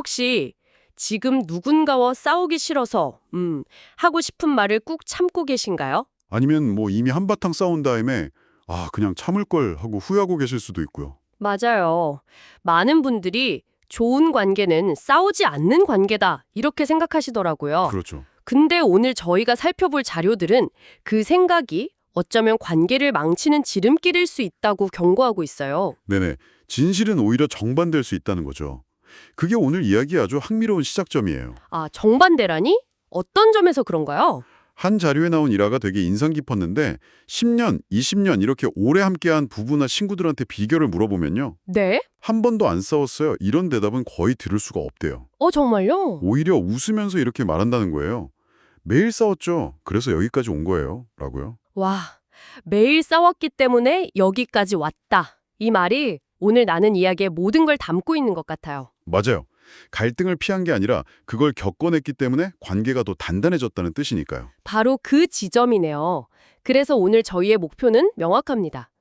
혹시 지금 누군가와 싸우기 싫어서 하고 싶은 말을 꾹 참고 계신가요? 아니면 뭐 이미 한바탕 싸운 다음에 그냥 참을 걸 하고 후회하고 계실 수도 있고요. 맞아요. 많은 분들이 좋은 관계는 싸우지 않는 관계다 이렇게 생각하시더라고요. 그렇죠. 근데 오늘 저희가 살펴볼 자료들은 그 생각이 어쩌면 관계를 망치는 지름길일 수 있다고 경고하고 있어요. 네네. 진실은 오히려 정반대일 수 있다는 거죠. 그게 오늘 이야기의 아주 흥미로운 시작점이에요. 아, 정반대라니? 어떤 점에서 그런가요? 한 자료에 나온 일화가 되게 인상 깊었는데 10년, 20년 이렇게 오래 함께한 부부나 친구들한테 비결을 물어보면요. 네? 한 번도 안 싸웠어요. 이런 대답은 거의 들을 수가 없대요. 정말요? 오히려 웃으면서 이렇게 말한다는 거예요. 매일 싸웠죠. 그래서 여기까지 온 거예요. 라고요. 와, 매일 싸웠기 때문에 여기까지 왔다. 이 말이 오늘 나눈 이야기의 모든 걸 담고 있는 것 같아요. 맞아요. 갈등을 피한 게 아니라 그걸 겪어냈기 때문에 관계가 더 단단해졌다는 뜻이니까요. 바로 그 지점이네요. 그래서 오늘 저희의 목표는 명확합니다.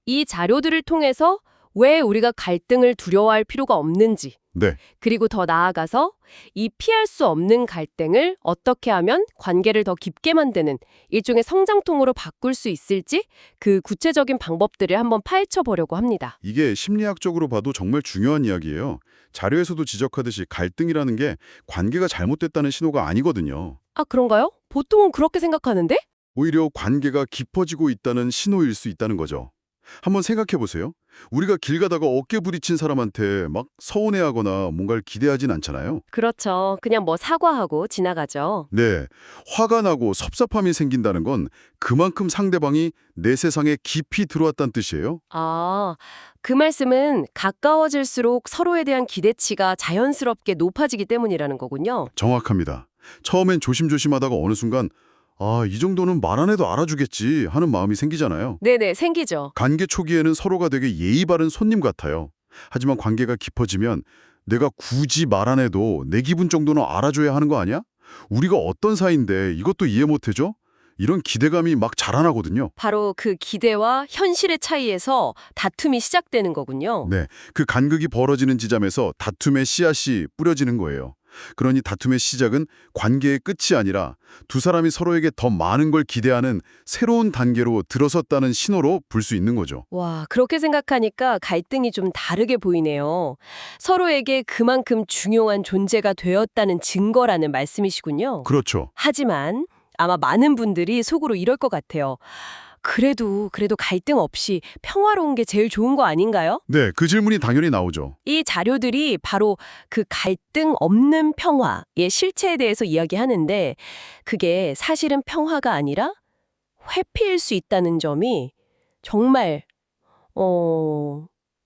이 자료들을 통해서 왜 우리가 갈등을 두려워할 필요가 없는지, 네, 그리고 더 나아가서 이 피할 수 없는 갈등을 어떻게 하면 관계를 더 깊게 만드는 일종의 성장통으로 바꿀 수 있을지 그 구체적인 방법들을 한번 파헤쳐 보려고 합니다. 이게 심리학적으로 봐도 정말 중요한 이야기예요. 자료에서도 지적하듯이 갈등이라는 게 관계가 잘못됐다는 신호가 아니거든요. 아, 그런가요? 보통은 그렇게 생각하는데? 오히려 관계가 깊어지고 있다는 신호일 수 있다는 거죠. 한번 생각해 보세요. 우리가 길 가다가 어깨 부딪힌 사람한테 막 서운해하거나 뭔가를 기대하진 않잖아요. 그렇죠. 그냥 뭐 사과하고 지나가죠. 네, 화가 나고 섭섭함이 생긴다는 건 그만큼 상대방이 내 세상에 깊이 들어왔다는 뜻이에요. 아, 그 말씀은 가까워질수록 서로에 대한 기대치가 자연스럽게 높아지기 때문이라는 거군요. 정확합니다. 처음엔 조심조심하다가 어느 순간 이 정도는 말 안 해도 알아주겠지 하는 마음이 생기잖아요. 네네, 생기죠. 관계 초기에는 서로가 되게 예의 바른 손님 같아요. 하지만 관계가 깊어지면 내가 굳이 말 안 해도 내 기분 정도는 알아줘야 하는 거 아니야? 우리가 어떤 사이인데 이것도 이해 못 해줘? 이런 기대감이 막 자라나거든요. 바로 그 기대와 현실의 차이에서 다툼이 시작되는 거군요. 네, 그 간극이 벌어지는 지점에서 다툼의 씨앗이 뿌려지는 거예요. 그러니 다툼의 시작은 관계의 끝이 아니라 두 사람이 서로에게 더 많은 걸 기대하는 새로운 단계로 들어섰다는 신호로 볼 수 있는 거죠. 와, 그렇게 생각하니까 갈등이 좀 다르게 보이네요. 서로에게 그만큼 중요한 존재가 되었다는 증거라는 말씀이시군요. 그렇죠. 하지만 아마 많은 분들이 속으로 이럴 것 같아요. 그래도 갈등 없이 평화로운 게 제일 좋은 거 아닌가요? 네, 그 질문이 당연히 나오죠. 이 자료들이 바로 그 갈등 없는 평화의 실체에 대해서 이야기하는데 그게 사실은 평화가 아니라 회피일 수 있다는 점이 정말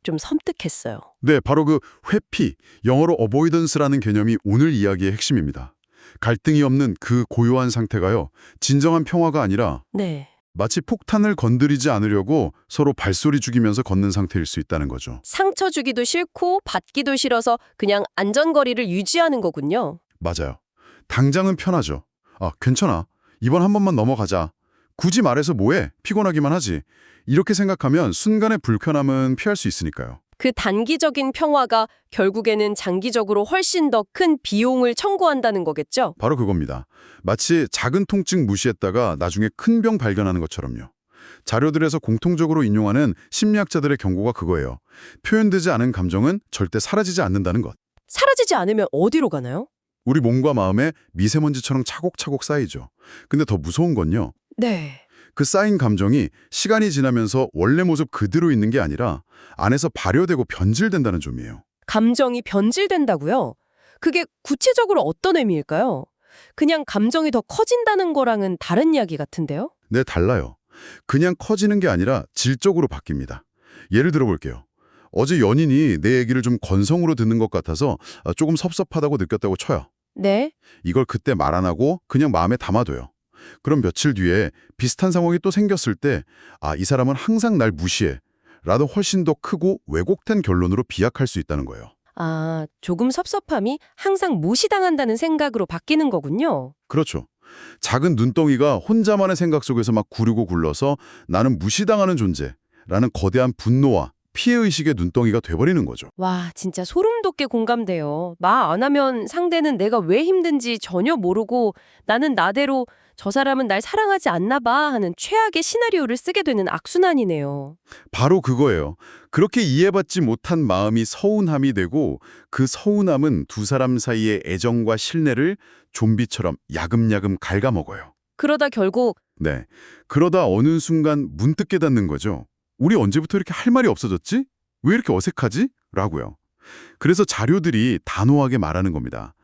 좀 섬뜩했어요. 네, 바로 그 회피, 영어로 avoidance라는 개념이 오늘 이야기의 핵심입니다. 갈등이 없는 그 고요한 상태가요, 진정한 평화가 아니라 네. 마치 폭탄을 건드리지 않으려고 서로 발소리 죽이면서 걷는 상태일 수 있다는 거죠. 상처 주기도 싫고 받기도 싫어서 그냥 안전거리를 유지하는 거군요. 맞아요. 당장은 편하죠. 괜찮아. 이번 한 번만 넘어가자. 굳이 말해서 뭐해? 피곤하기만 하지. 이렇게 생각하면 순간의 불편함은 피할 수 있으니까요. 그 단기적인 평화가 결국에는 장기적으로 훨씬 더 큰 비용을 청구한다는 거겠죠? 바로 그겁니다. 마치 작은 통증 무시했다가 나중에 큰 병 발견하는 것처럼요. 자료들에서 공통적으로 인용하는 심리학자들의 경고가 그거예요. 표현되지 않은 감정은 절대 사라지지 않는다는 것. 사라지지 않으면 어디로 가나요? 우리 몸과 마음에 미세먼지처럼 차곡차곡 쌓이죠. 근데 더 무서운 건요. 네. 그 쌓인 감정이 시간이 지나면서 원래 모습 그대로 있는 게 아니라 안에서 발효되고 변질된다는 점이에요. 감정이 변질된다고요? 그게 구체적으로 어떤 의미일까요? 그냥 감정이 더 커진다는 거랑은 다른 이야기 같은데요? 네, 달라요. 그냥 커지는 게 아니라 질적으로 바뀝니다. 예를 들어 볼게요. 어제 연인이 내 얘기를 좀 건성으로 듣는 것 같아서 조금 섭섭하다고 느꼈다고 쳐요. 네. 이걸 그때 말 안 하고 그냥 마음에 담아둬요. 그럼 며칠 뒤에 비슷한 상황이 또 생겼을 때 이 사람은 항상 날 무시해 라도 훨씬 더 크고 왜곡된 결론으로 비약할 수 있다는 거예요. 아, 조금 섭섭함이 항상 무시당한다는 생각으로 바뀌는 거군요. 그렇죠. 작은 눈덩이가 혼자만의 생각 속에서 막 구르고 굴러서 나는 무시당하는 존재라는 거대한 분노와 피해의식의 눈덩이가 돼버리는 거죠. 와, 진짜 소름 돋게 공감돼요. 말 안 하면 상대는 내가 왜 힘든지 전혀 모르고 나는 나대로 저 사람은 날 사랑하지 않나 봐 하는 최악의 시나리오를 쓰게 되는 악순환이네요. 바로 그거예요. 그렇게 이해받지 못한 마음이 서운함이 되고 그 서운함은 두 사람 사이의 애정과 신뢰를 좀비처럼 야금야금 갉아먹어요. 그러다 결국 네. 그러다 어느 순간 문득 깨닫는 거죠. 우리 언제부터 이렇게 할 말이 없어졌지? 왜 이렇게 어색하지? 라고요. 그래서 자료들이 단호하게 말하는 겁니다.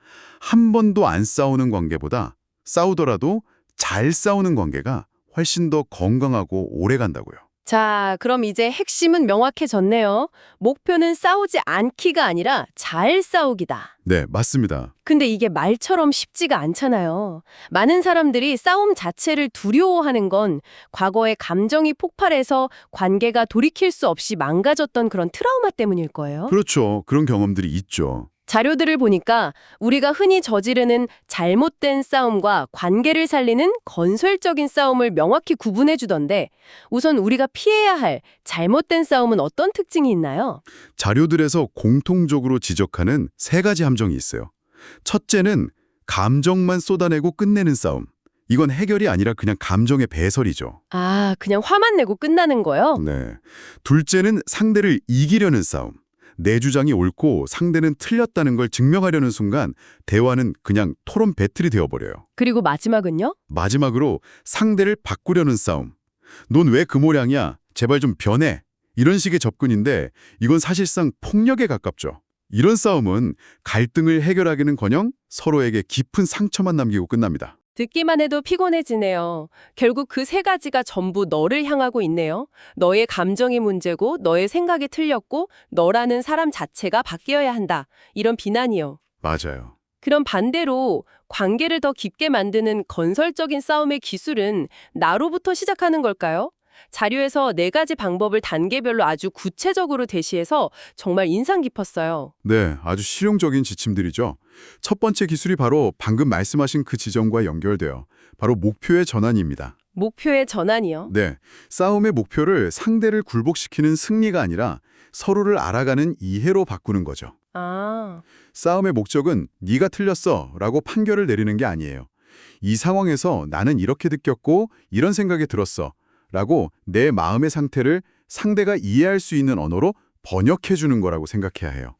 한 번도 안 싸우는 관계보다 싸우더라도 잘 싸우는 관계가 훨씬 더 건강하고 오래 간다고요. 자, 그럼 이제 핵심은 명확해졌네요. 목표는 싸우지 않기가 아니라 잘 싸우기다. 네, 맞습니다. 근데 이게 말처럼 쉽지가 않잖아요. 많은 사람들이 싸움 자체를 두려워하는 건 과거에 감정이 폭발해서 관계가 돌이킬 수 없이 망가졌던 그런 트라우마 때문일 거예요. 그렇죠. 그런 경험들이 있죠. 자료들을 보니까 우리가 흔히 저지르는 잘못된 싸움과 관계를 살리는 건설적인 싸움을 명확히 구분해 주던데 우선 우리가 피해야 할 잘못된 싸움은 어떤 특징이 있나요? 자료들에서 공통적으로 지적하는 세 가지 함정이 있어요. 첫째는 감정만 쏟아내고 끝내는 싸움. 이건 해결이 아니라 그냥 감정의 배설이죠. 아, 그냥 화만 내고 끝나는 거요? 네. 둘째는 상대를 이기려는 싸움. 내 주장이 옳고 상대는 틀렸다는 걸 증명하려는 순간 대화는 그냥 토론 배틀이 되어버려요. 그리고 마지막은요? 마지막으로 상대를 바꾸려는 싸움. 넌 왜 그 모양이야? 제발 좀 변해. 이런 식의 접근인데 이건 사실상 폭력에 가깝죠. 이런 싸움은 갈등을 해결하기는커녕 서로에게 깊은 상처만 남기고 끝납니다. 듣기만 해도 피곤해지네요. 결국 그 세 가지가 전부 너를 향하고 있네요. 너의 감정이 문제고 너의 생각이 틀렸고 너라는 사람 자체가 바뀌어야 한다. 이런 비난이요. 맞아요. 그럼 반대로 관계를 더 깊게 만드는 건설적인 싸움의 기술은 나로부터 시작하는 걸까요? 자료에서 네 가지 방법을 단계별로 아주 구체적으로 제시해서 정말 인상 깊었어요. 네, 아주 실용적인 지침들이죠. 첫 번째 기술이 바로 방금 말씀하신 그 지점과 연결돼요. 바로 목표의 전환입니다. 목표의 전환이요. 네, 싸움의 목표를 상대를 굴복시키는 승리가 아니라 서로를 알아가는 이해로 바꾸는 거죠. 아, 싸움의 목적은 네가 틀렸어 라고 판결을 내리는 게 아니에요. 이 상황에서 나는 이렇게 느꼈고 이런 생각이 들었어 라고 내 마음의 상태를 상대가 이해할 수 있는 언어로 번역해 주는 거라고 생각해야 해요.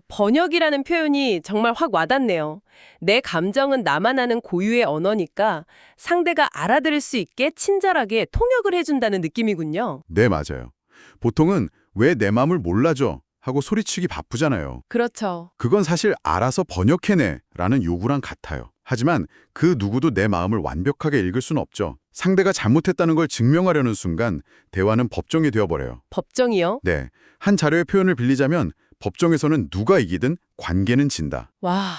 번역이라는 표현이 정말 확 와닿네요. 내 감정은 나만 아는 고유의 언어니까 상대가 알아들을 수 있게 친절하게 통역을 해준다는 느낌이군요. 네, 맞아요. 보통은 왜 내 마음을 몰라줘 하고 소리치기 바쁘잖아요. 그렇죠. 그건 사실 알아서 번역해내 라는 요구랑 같아요. 하지만 그 누구도 내 마음을 완벽하게 읽을 수는 없죠. 상대가 잘못했다는 걸 증명하려는 순간 대화는 법정이 되어버려요. 법정이요? 네, 한 자료의 표현을 빌리자면 법정에서는 누가 이기든 관계는 진다. 와,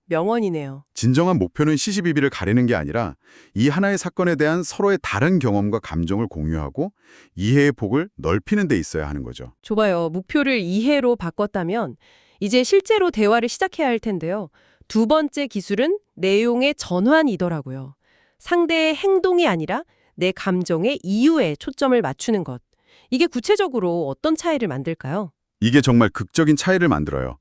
명언이네요. 진정한 목표는 시시비비를 가리는 게 아니라 이 하나의 사건에 대한 서로의 다른 경험과 감정을 공유하고 이해의 폭을 넓히는 데 있어야 하는 거죠. 좋아요. 목표를 이해로 바꿨다면 이제 실제로 대화를 시작해야 할 텐데요. 두 번째 기술은 내용의 전환이더라고요. 상대의 행동이 아니라 내 감정의 이유에 초점을 맞추는 것. 이게 구체적으로 어떤 차이를 만들까요? 이게 정말 극적인 차이를 만들어요.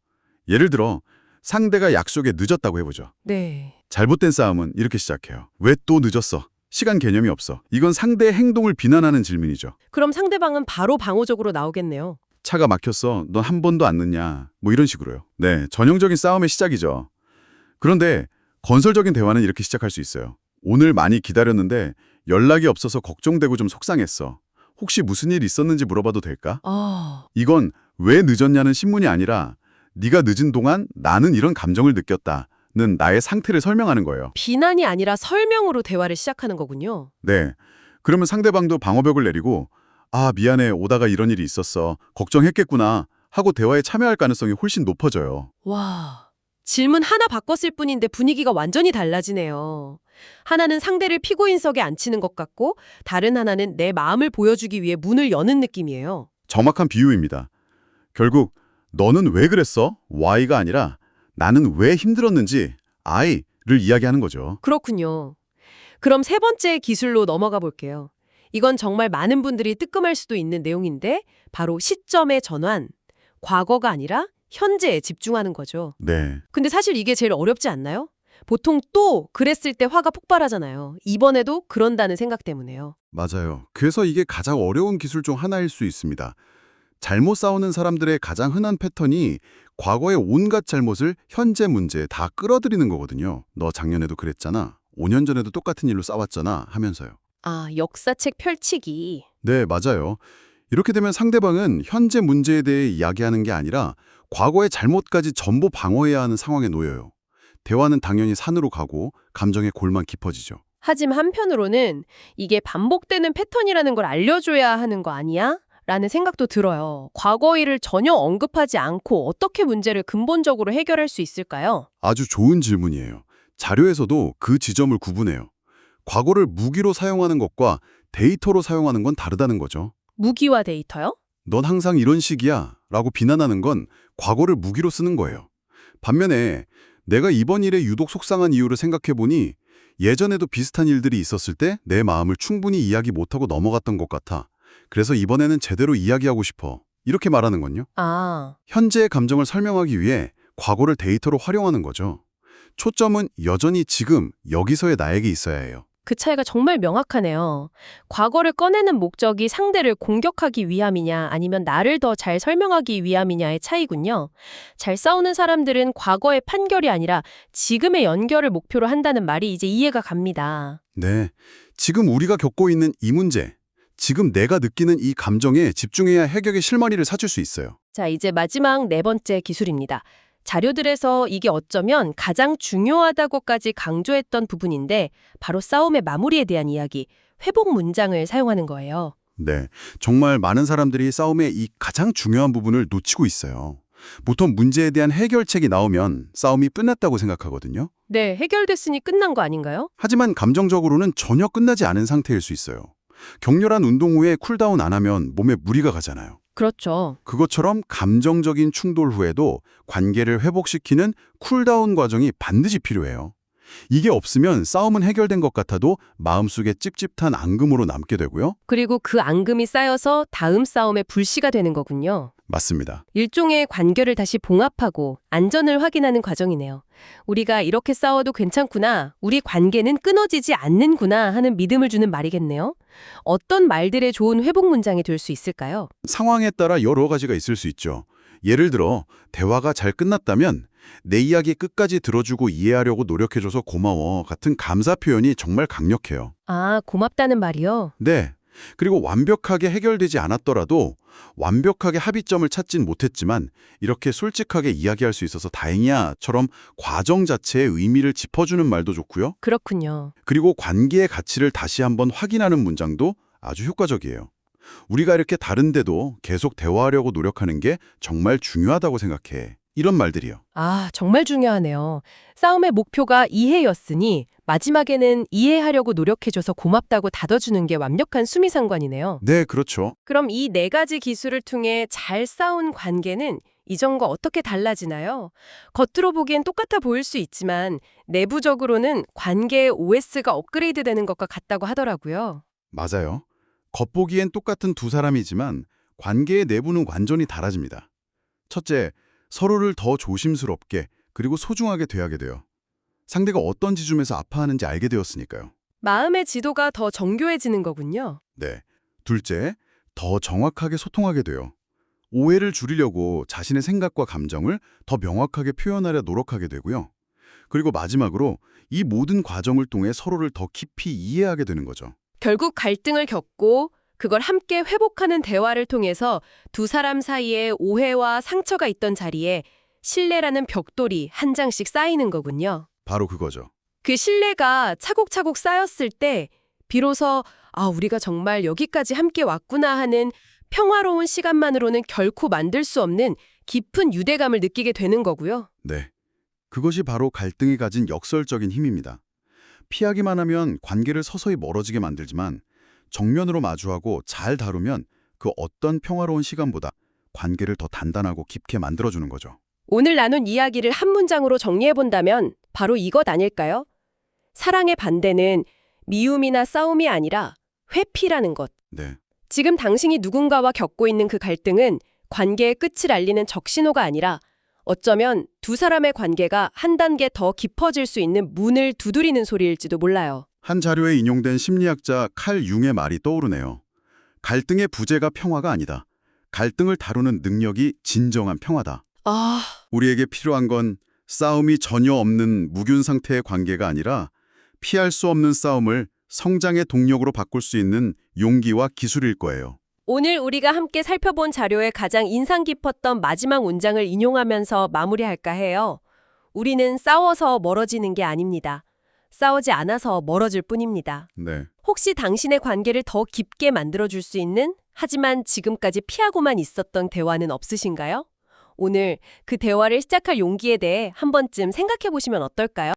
예를 들어 상대가 약속에 늦었다고 해보죠. 네. 잘못된 싸움은 이렇게 시작해요. 왜 또 늦었어? 시간 개념이 없어. 이건 상대의 행동을 비난하는 질문이죠. 그럼 상대방은 바로 방어적으로 나오겠네요. 차가 막혔어. 넌 한 번도 안 늦냐? 뭐 이런 식으로요. 네, 전형적인 싸움의 시작이죠. 그런데 건설적인 대화는 이렇게 시작할 수 있어요. 오늘 많이 기다렸는데 연락이 없어서 걱정되고 좀 속상했어. 혹시 무슨 일 있었는지 물어봐도 될까? 이건 왜 늦었냐는 신문이 아니라 네가 늦은 동안 나는 이런 감정을 느꼈다는 나의 상태를 설명하는 거예요. 비난이 아니라 설명으로 대화를 시작하는 거군요. 네. 그러면 상대방도 방어벽을 내리고 아, 미안해. 오다가 이런 일이 있었어. 걱정했겠구나 하고 대화에 참여할 가능성이 훨씬 높아져요. 와, 질문 하나 바꿨을 뿐인데 분위기가 완전히 달라지네요. 하나는 상대를 피고인석에 앉히는 것 같고 다른 하나는 내 마음을 보여주기 위해 문을 여는 느낌이에요. 정확한 비유입니다. 결국 너는 왜 그랬어? Why가 아니라 나는 왜 힘들었는지 I를 이야기하는 거죠. 그렇군요. 그럼 세 번째 기술로 넘어가 볼게요. 이건 정말 많은 분들이 뜨끔할 수도 있는 내용인데 바로 시점의 전환, 과거가 아니라 현재에 집중하는 거죠. 네. 근데 사실 이게 제일 어렵지 않나요? 보통 또 그랬을 때 화가 폭발하잖아요. 이번에도 그런다는 생각 때문에요. 맞아요. 그래서 이게 가장 어려운 기술 중 하나일 수 있습니다. 잘못 싸우는 사람들의 가장 흔한 패턴이 과거의 온갖 잘못을 현재 문제에 다 끌어들이는 거거든요. 너 작년에도 그랬잖아. 5년 전에도 똑같은 일로 싸웠잖아 하면서요. 아, 역사책 펼치기. 네, 맞아요. 이렇게 되면 상대방은 현재 문제에 대해 이야기하는 게 아니라 과거의 잘못까지 전부 방어해야 하는 상황에 놓여요. 대화는 당연히 산으로 가고 감정의 골만 깊어지죠. 하지만 한편으로는 이게 반복되는 패턴이라는 걸 알려줘야 하는 거 아니야? 라는 생각도 들어요. 과거 일을 전혀 언급하지 않고 어떻게 문제를 근본적으로 해결할 수 있을까요? 아주 좋은 질문이에요. 자료에서도 그 지점을 구분해요. 과거를 무기로 사용하는 것과 데이터로 사용하는 건 다르다는 거죠. 무기와 데이터요? 넌 항상 이런 식이야 라고 비난하는 건 과거를 무기로 쓰는 거예요. 반면에 내가 이번 일에 유독 속상한 이유를 생각해보니 예전에도 비슷한 일들이 있었을 때 내 마음을 충분히 이야기 못하고 넘어갔던 것 같아. 그래서 이번에는 제대로 이야기하고 싶어. 이렇게 말하는 건요. 아, 현재의 감정을 설명하기 위해 과거를 데이터로 활용하는 거죠. 초점은 여전히 지금, 여기서의 나에게 있어야 해요. 그 차이가 정말 명확하네요. 과거를 꺼내는 목적이 상대를 공격하기 위함이냐 아니면 나를 더 잘 설명하기 위함이냐의 차이군요. 잘 싸우는 사람들은 과거의 판결이 아니라 지금의 연결을 목표로 한다는 말이 이제 이해가 갑니다. 네, 지금 우리가 겪고 있는 이 문제, 지금 내가 느끼는 이 감정에 집중해야 해결의 실마리를 찾을 수 있어요. 자, 이제 마지막 네 번째 기술입니다. 자료들에서 이게 어쩌면 가장 중요하다고까지 강조했던 부분인데 바로 싸움의 마무리에 대한 이야기, 회복 문장을 사용하는 거예요. 네, 정말 많은 사람들이 싸움의 이 가장 중요한 부분을 놓치고 있어요. 보통 문제에 대한 해결책이 나오면 싸움이 끝났다고 생각하거든요. 네, 해결됐으니 끝난 거 아닌가요? 하지만 감정적으로는 전혀 끝나지 않은 상태일 수 있어요. 격렬한 운동 후에 쿨다운 안 하면 몸에 무리가 가잖아요. 그렇죠. 그것처럼 감정적인 충돌 후에도 관계를 회복시키는 쿨다운 과정이 반드시 필요해요. 이게 없으면 싸움은 해결된 것 같아도 마음속에 찝찝한 앙금으로 남게 되고요. 그리고 그 앙금이 쌓여서 다음 싸움의 불씨가 되는 거군요. 맞습니다. 일종의 관계를 다시 봉합하고 안전을 확인하는 과정이네요. 우리가 이렇게 싸워도 괜찮구나, 우리 관계는 끊어지지 않는구나 하는 믿음을 주는 말이겠네요. 어떤 말들의 좋은 회복 문장이 될 수 있을까요? 상황에 따라 여러 가지가 있을 수 있죠. 예를 들어 대화가 잘 끝났다면 내 이야기 끝까지 들어주고 이해하려고 노력해줘서 고마워 같은 감사 표현이 정말 강력해요. 아, 고맙다는 말이요? 네. 그리고 완벽하게 해결되지 않았더라도 완벽하게 합의점을 찾진 못했지만 이렇게 솔직하게 이야기할 수 있어서 다행이야처럼 과정 자체의 의미를 짚어주는 말도 좋고요. 그렇군요. 그리고 관계의 가치를 다시 한번 확인하는 문장도 아주 효과적이에요. 우리가 이렇게 다른데도 계속 대화하려고 노력하는 게 정말 중요하다고 생각해. 이런 말들이요. 아, 정말 중요하네요. 싸움의 목표가 이해였으니 마지막에는 이해하려고 노력해줘서 고맙다고 닫아주는 게 완벽한 수미상관이네요. 네, 그렇죠. 그럼 이 네 가지 기술을 통해 잘 싸운 관계는 이전과 어떻게 달라지나요? 겉으로 보기엔 똑같아 보일 수 있지만 내부적으로는 관계의 OS가 업그레이드 되는 것과 같다고 하더라고요. 맞아요. 겉보기엔 똑같은 두 사람이지만 관계의 내부는 완전히 달라집니다. 첫째, 서로를 더 조심스럽게 그리고 소중하게 대하게 돼요. 상대가 어떤 지점에서 아파하는지 알게 되었으니까요. 마음의 지도가 더 정교해지는 거군요. 네. 둘째, 더 정확하게 소통하게 돼요. 오해를 줄이려고 자신의 생각과 감정을 더 명확하게 표현하려 노력하게 되고요. 그리고 마지막으로 이 모든 과정을 통해 서로를 더 깊이 이해하게 되는 거죠. 결국 갈등을 겪고 그걸 함께 회복하는 대화를 통해서 두 사람 사이에 오해와 상처가 있던 자리에 신뢰라는 벽돌이 한 장씩 쌓이는 거군요. 바로 그거죠. 그 신뢰가 차곡차곡 쌓였을 때 비로소 우리가 정말 여기까지 함께 왔구나 하는 평화로운 시간만으로는 결코 만들 수 없는 깊은 유대감을 느끼게 되는 거고요. 네. 그것이 바로 갈등이 가진 역설적인 힘입니다. 피하기만 하면 관계를 서서히 멀어지게 만들지만 정면으로 마주하고 잘 다루면 그 어떤 평화로운 시간보다 관계를 더 단단하고 깊게 만들어주는 거죠. 오늘 나눈 이야기를 한 문장으로 정리해본다면 바로 이것 아닐까요? 사랑의 반대는 미움이나 싸움이 아니라 회피라는 것. 네. 지금 당신이 누군가와 겪고 있는 그 갈등은 관계의 끝을 알리는 적신호가 아니라 어쩌면 두 사람의 관계가 한 단계 더 깊어질 수 있는 문을 두드리는 소리일지도 몰라요. 한 자료에 인용된 심리학자 칼 융의 말이 떠오르네요. 갈등의 부재가 평화가 아니다. 갈등을 다루는 능력이 진정한 평화다. 아, 우리에게 필요한 건 싸움이 전혀 없는 무균 상태의 관계가 아니라 피할 수 없는 싸움을 성장의 동력으로 바꿀 수 있는 용기와 기술일 거예요. 오늘 우리가 함께 살펴본 자료의 가장 인상 깊었던 마지막 문장을 인용하면서 마무리할까 해요. 우리는 싸워서 멀어지는 게 아닙니다. 싸우지 않아서 멀어질 뿐입니다. 네. 혹시 당신의 관계를 더 깊게 만들어줄 수 있는, 하지만 지금까지 피하고만 있었던 대화는 없으신가요? 오늘 그 대화를 시작할 용기에 대해 한 번쯤 생각해 보시면 어떨까요?